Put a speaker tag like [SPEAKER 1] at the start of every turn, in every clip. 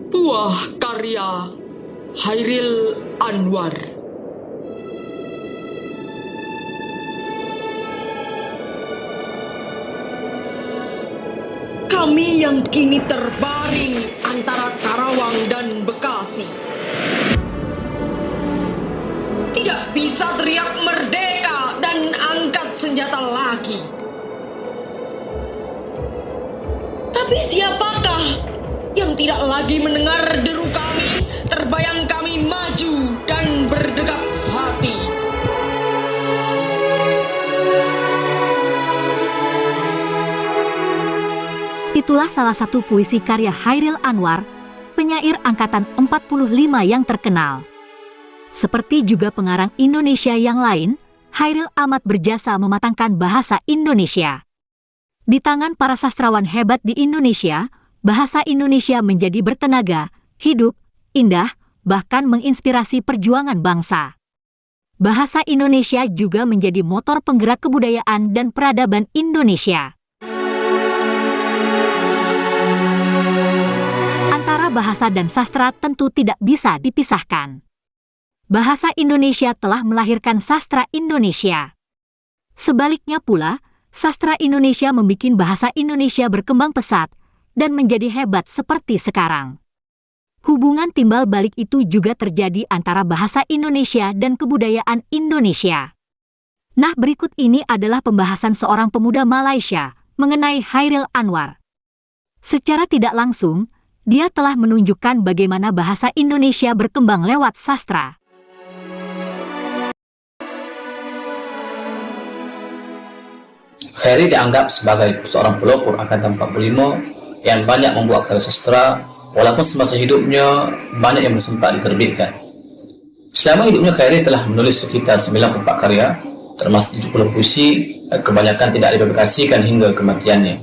[SPEAKER 1] Buah karya Chairil Anwar. Kami yang kini terbaring antara Karawang dan Bekasi tidak bisa teriak merdeka dan angkat senjata lagi. Tapi siapakah yang tidak lagi mendengar deru kami, terbayang kami maju dan berdegap hati?
[SPEAKER 2] Itulah salah satu puisi karya Chairil Anwar, penyair angkatan 45 yang terkenal. Seperti juga pengarang Indonesia yang lain, Chairil amat berjasa mematangkan bahasa Indonesia. Di tangan para sastrawan hebat di Indonesia, bahasa Indonesia menjadi bertenaga, hidup, indah, bahkan menginspirasi perjuangan bangsa. Bahasa Indonesia juga menjadi motor penggerak kebudayaan dan peradaban Indonesia. Antara bahasa dan sastra tentu tidak bisa dipisahkan. Bahasa Indonesia telah melahirkan sastra Indonesia. Sebaliknya pula, sastra Indonesia membuat bahasa Indonesia berkembang pesat dan menjadi hebat seperti sekarang. Hubungan timbal balik itu juga terjadi antara bahasa Indonesia dan kebudayaan Indonesia. Nah, berikut ini adalah pembahasan seorang pemuda Malaysia mengenai Chairil Anwar. Secara tidak langsung, dia telah menunjukkan bagaimana bahasa Indonesia berkembang lewat sastra.
[SPEAKER 3] Chairil dianggap sebagai seorang pelopor angkatan 45 yang banyak membuat karya sastra, walaupun semasa hidupnya banyak yang belum sempat diterbitkan. Selama hidupnya, Chairil telah menulis sekitar 94 karya, termasuk 70 puisi, kebanyakan tidak dipublikasikan hingga kematiannya.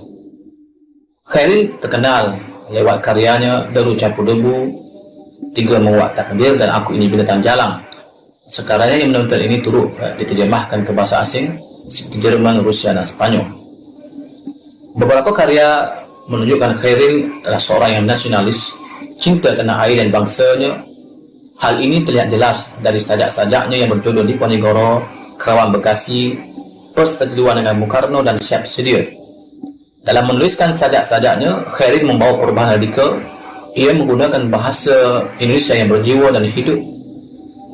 [SPEAKER 3] Chairil terkenal lewat karyanya Deru Campur Debu, Tiga Menguak Takdir, dan Aku Ini Binatang Jalang. Sekarang yang menonton ini turut diterjemahkan ke bahasa asing seperti Jerman, Rusia, dan Spanyol. Beberapa karya menunjukkan Chairil adalah seorang yang nasionalis, cinta tanah air dan bangsanya. Hal ini terlihat jelas dari sajak-sajaknya yang berjudul Diponegoro, Karawang Bekasi, Persetujuan dengan Bung Karno, dan Siap Sedia. Dalam menuliskan sajak-sajaknya, Chairil membawa perubahan radikal. Ia menggunakan bahasa Indonesia yang berjiwa dan hidup,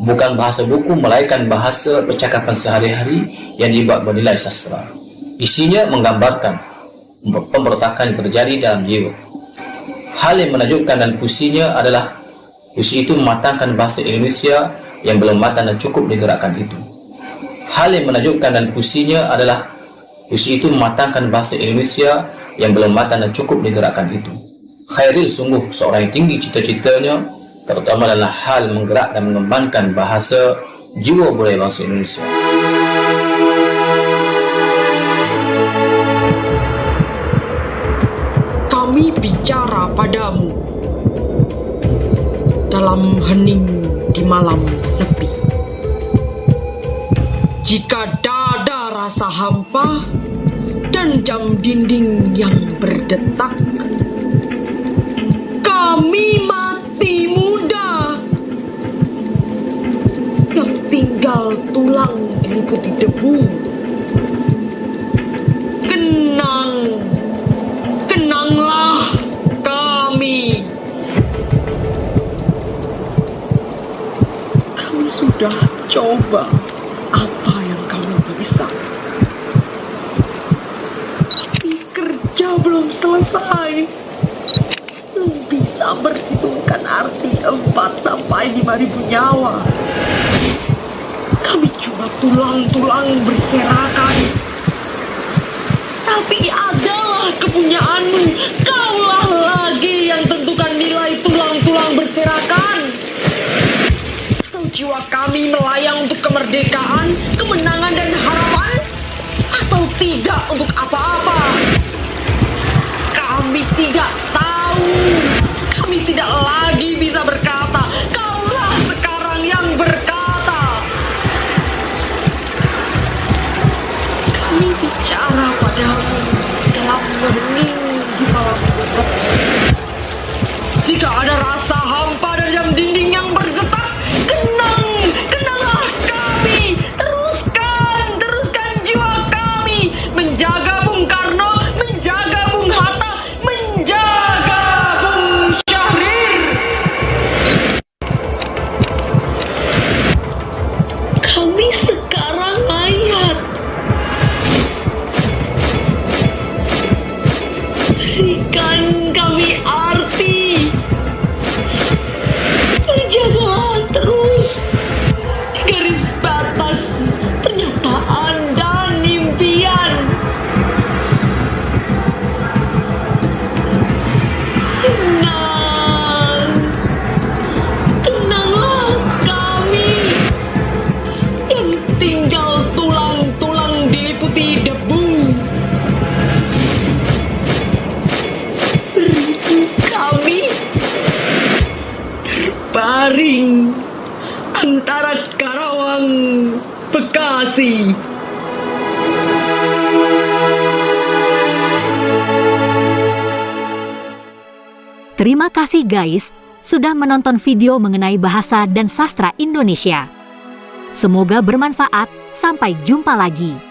[SPEAKER 3] bukan bahasa buku melainkan bahasa percakapan sehari-hari yang dibuat bernilai sastra. Isinya menggambarkan pemberontakan yang terjadi dalam jiwa. Hal yang menakjubkan dan puisinya adalah puisi itu mematangkan bahasa Indonesia yang belum matang dan cukup digerakkan itu. Hal yang menakjubkan dan puisinya adalah puisi itu mematangkan bahasa Indonesia yang belum matang dan cukup digerakkan itu. Chairil sungguh seorang yang tinggi cita-citanya, terutama dalam hal menggerak dan mengembangkan bahasa jiwa budaya bangsa Indonesia.
[SPEAKER 1] Kami bicara padamu dalam hening di malam sepi. Jika dada rasa hampa dan jam dinding yang berdetak, kami mati muda yang tinggal tulang diliputi debu. Kenanglah kami. Kami sudah coba apa yang kamu bisa, tapi kerja belum selesai. Belum bisa berhitungkan arti 4 sampai 5.000 nyawa. Kami cuma tulang-tulang berserakan. Tapi adalah kepunyaanmu. Kaulah lagi yang tentukan nilai tulang-tulang berserakan. Atau jiwa kami melayang untuk kemerdekaan, kemenangan dan harapan, atau tidak untuk apa-apa. Kami tidak tahu. Kami tidak lagi bisa berkata. Kaulah sekarang yang berkata. Kami bicara padamu dalam hening di malam sepi. Jika ada rasa Utara Karawang, Bekasi.
[SPEAKER 2] Terima kasih guys, sudah menonton video mengenai bahasa dan sastra Indonesia. Semoga bermanfaat, sampai jumpa lagi.